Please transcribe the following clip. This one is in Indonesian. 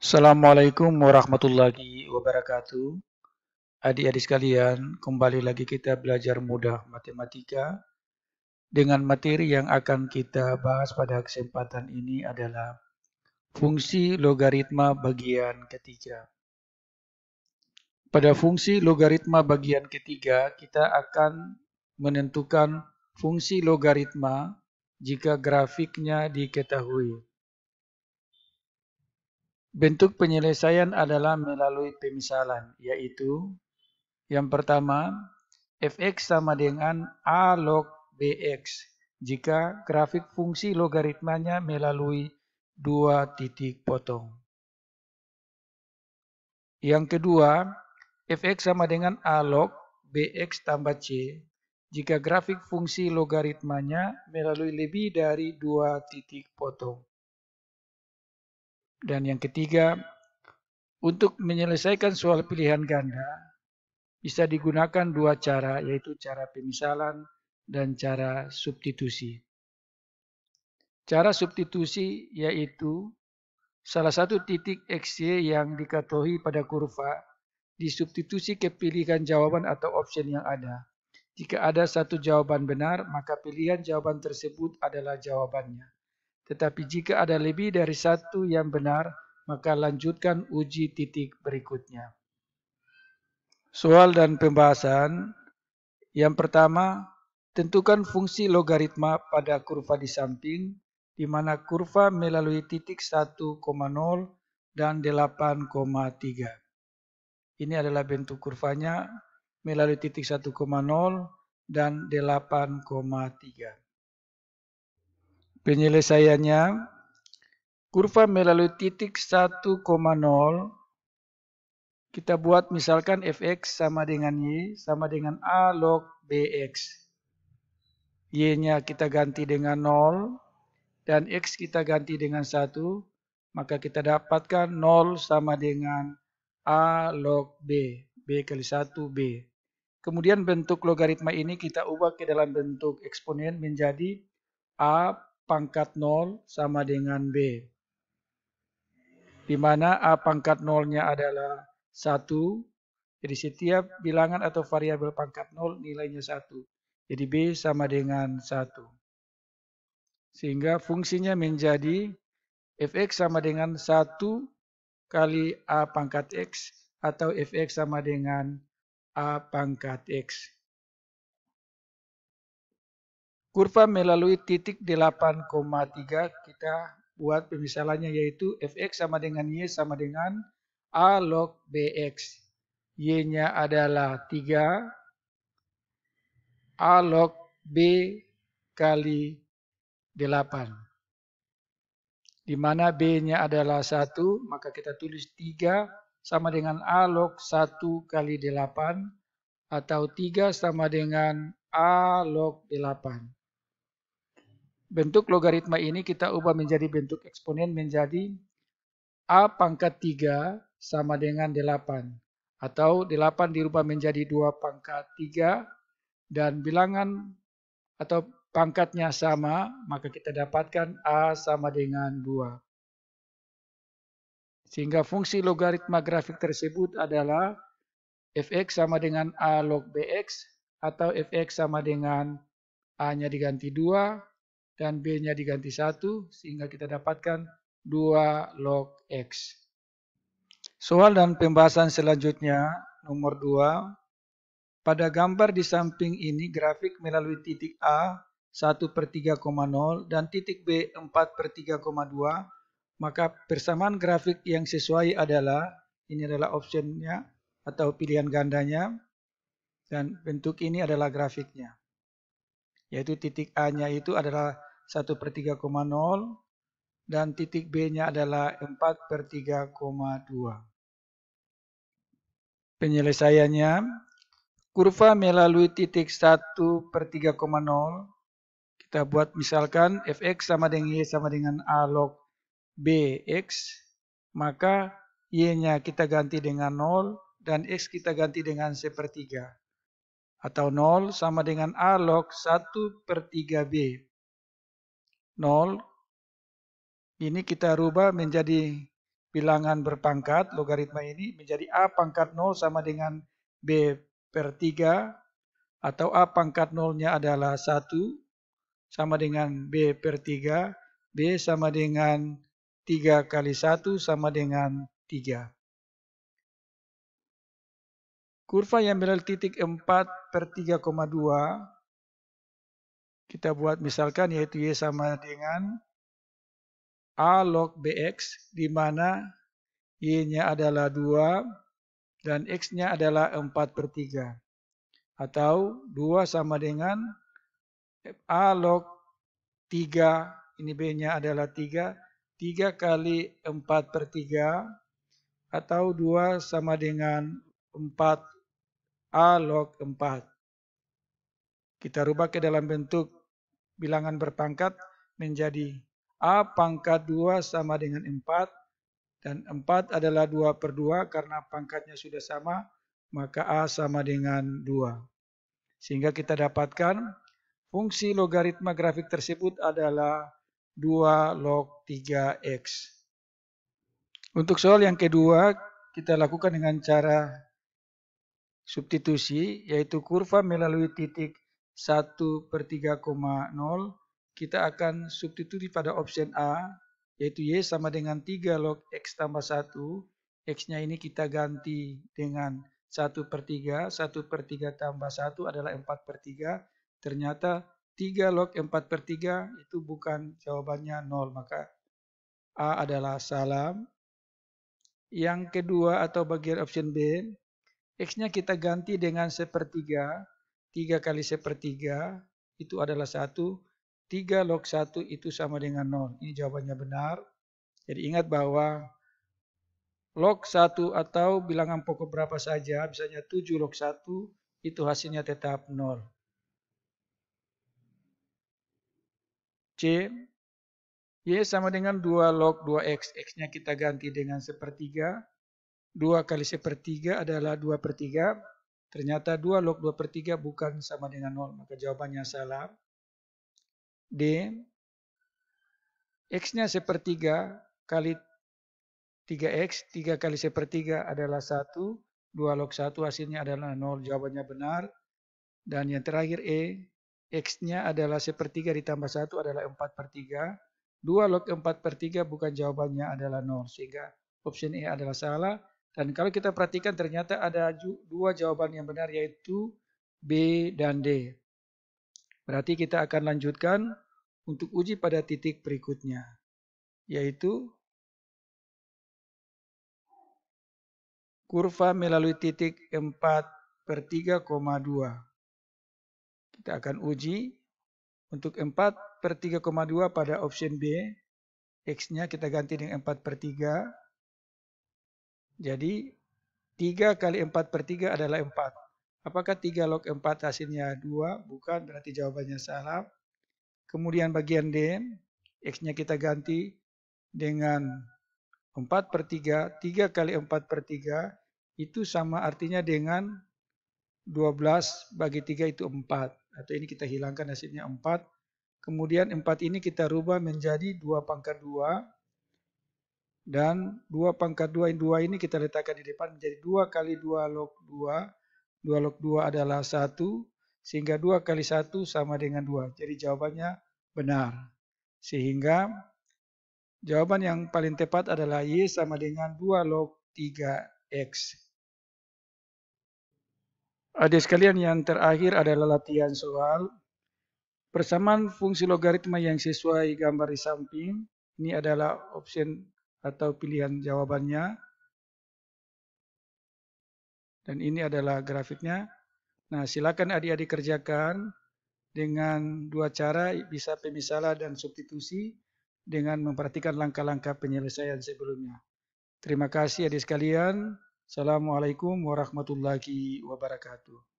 Assalamualaikum warahmatullahi wabarakatuh. Adik-adik sekalian, kembali lagi kita belajar mudah matematika. Dengan materi yang akan kita bahas pada kesempatan ini adalah fungsi logaritma bagian ketiga. Pada fungsi logaritma bagian ketiga, kita akan menentukan fungsi logaritma jika grafiknya diketahui. Bentuk penyelesaian adalah melalui pemisalan, yaitu yang pertama, fx sama dengan a log bx jika grafik fungsi logaritmanya melalui dua titik potong. Yang kedua, fx sama dengan a log bx tambah c jika grafik fungsi logaritmanya melalui lebih dari dua titik potong. Dan yang ketiga, untuk menyelesaikan soal pilihan ganda, bisa digunakan dua cara, yaitu cara pemisalan dan cara substitusi. Cara substitusi yaitu salah satu titik XY yang diketahui pada kurva disubstitusi ke pilihan jawaban atau option yang ada. Jika ada satu jawaban benar, maka pilihan jawaban tersebut adalah jawabannya. Tetapi jika ada lebih dari satu yang benar, maka lanjutkan uji titik berikutnya. Soal dan pembahasan. Yang pertama, tentukan fungsi logaritma pada kurva di samping, di mana kurva melalui titik 1,0 dan 8,3. Ini adalah bentuk kurvanya melalui titik 1,0 dan 8,3. Penyelesaiannya, kurva melalui titik 1,0 kita buat misalkan fx sama dengan y sama dengan a log bx. Y-nya kita ganti dengan 0 dan x kita ganti dengan 1. Maka kita dapatkan 0 sama dengan a log b. B kali 1 b. Kemudian bentuk logaritma ini kita ubah ke dalam bentuk eksponen menjadi a pangkat 0 sama dengan b. Di mana a pangkat 0-nya adalah 1. Jadi setiap bilangan atau variabel pangkat 0 nilainya 1. Jadi b sama dengan 1. Sehingga fungsinya menjadi fx sama dengan 1 kali a pangkat x atau fx sama dengan a pangkat x. Kurva melalui titik 8,3 kita buat pemisalannya yaitu fx sama dengan y sama dengan a log bx. Y-nya adalah 3, a log b kali 8. Di mana b-nya adalah 1, maka kita tulis 3 sama dengan a log 1 kali 8 atau 3 sama dengan a log 8. Bentuk logaritma ini kita ubah menjadi bentuk eksponen menjadi a pangkat 3 sama dengan 8. Atau 8 dirubah menjadi 2 pangkat 3 dan bilangan atau pangkatnya sama, maka kita dapatkan a sama dengan 2. Sehingga fungsi logaritma grafik tersebut adalah fx sama dengan a log bx atau fx sama dengan a-nya diganti 2 dan b-nya diganti 1 sehingga kita dapatkan 2 log x. Soal dan pembahasan selanjutnya nomor 2. Pada gambar di samping ini grafik melalui titik A 1/3,0 dan titik B 4/3,2. Maka persamaan grafik yang sesuai adalah, ini adalah optionnya atau pilihan gandanya. Dan bentuk ini adalah grafiknya. Yaitu titik A-nya itu adalah 1/3,0 dan titik B-nya adalah 4/3,2. Penyelesaiannya, kurva melalui titik 1/3,0 kita buat misalkan fx sama dengan y sama dengan a log bx, maka y-nya kita ganti dengan 0 dan x kita ganti dengan 1/3 atau 0 sama dengan a log 1/3b. 0 ini kita rubah menjadi bilangan berpangkat logaritma ini menjadi A pangkat 0 sama dengan B per 3, atau A pangkat 0-nya adalah 1 sama dengan B per 3, B sama dengan 3 kali 1 sama dengan 3. Kurva yang melalui titik 4 per 3,2 kita buat misalkan yaitu Y sama dengan A log BX, di mana Y-nya adalah 2 dan X-nya adalah 4 per 3. Atau 2 sama dengan A log 3, ini B-nya adalah 3, 3 kali 4 per 3, atau 2 sama dengan 4 A log 4. Kita rubah ke dalam bentuk bilangan berpangkat menjadi A pangkat 2 sama dengan 4, dan 4 adalah 2 per 2 karena pangkatnya sudah sama, maka A sama dengan 2. Sehingga kita dapatkan fungsi logaritma grafik tersebut adalah 2 log 3x. Untuk soal yang kedua, kita lakukan dengan cara substitusi, yaitu kurva melalui titik 1 per 3,0, kita akan substitusi pada opsi A, yaitu Y sama dengan 3 log X tambah 1. X-nya ini kita ganti dengan 1 per 3. 1 per 3 tambah 1 adalah 4 per 3. Ternyata 3 log 4 per 3 itu bukan jawabannya 0. Maka A adalah salah. Yang kedua atau bagian opsi B, X-nya kita ganti dengan 1/3. 3 kali 1/3 itu adalah 1. 3 log 1 itu sama dengan 0. Ini jawabannya benar. Jadi ingat bahwa log 1 atau bilangan pokok berapa saja, misalnya 7 log 1, itu hasilnya tetap 0. C, Y sama dengan 2 log 2X. X-nya kita ganti dengan 1/3. 2 kali 1/3 adalah 2 per 3. Ternyata 2 log 2 per 3 bukan sama dengan 0. Maka jawabannya salah. D, X-nya 1/3 kali 3X. 3 kali 1/3 adalah 1. 2 log 1 hasilnya adalah 0. Jawabannya benar. Dan yang terakhir E, X-nya adalah 1/3 ditambah 1 adalah 4 per 3. 2 log 4 per 3 bukan jawabannya adalah 0. Sehingga opsi E adalah salah. Dan kalau kita perhatikan ternyata ada dua jawaban yang benar, yaitu B dan D. Berarti kita akan lanjutkan untuk uji pada titik berikutnya, yaitu kurva melalui titik 4 per 3,2. Kita akan uji untuk 4 per 3,2 pada opsi B. X-nya kita ganti dengan 4 per 3. Jadi 3 kali 4 per 3 adalah 4. Apakah 3 log 4 hasilnya 2? Bukan, berarti jawabannya salah. Kemudian bagian D, X-nya kita ganti dengan 4 per 3. 3 kali 4 per 3 itu sama artinya dengan 12 bagi 3 itu 4. Atau ini kita hilangkan hasilnya 4. Kemudian 4 ini kita rubah menjadi 2 pangkat 2. Dan 2 pangkat 2 ini kita letakkan di depan menjadi 2 kali 2 log 2. 2 log 2 adalah 1. Sehingga 2 kali 1 sama dengan 2. Jadi jawabannya benar. Sehingga jawaban yang paling tepat adalah Y sama dengan 2 log 3X. Adik sekalian, yang terakhir adalah latihan soal. Persamaan fungsi logaritma yang sesuai gambar di samping. Ini adalah opsi atau pilihan jawabannya. Dan ini adalah grafiknya. Nah, silakan adik-adik kerjakan dengan dua cara, bisa pemisalan dan substitusi dengan memperhatikan langkah-langkah penyelesaian sebelumnya. Terima kasih adik sekalian. Assalamualaikum warahmatullahi wabarakatuh.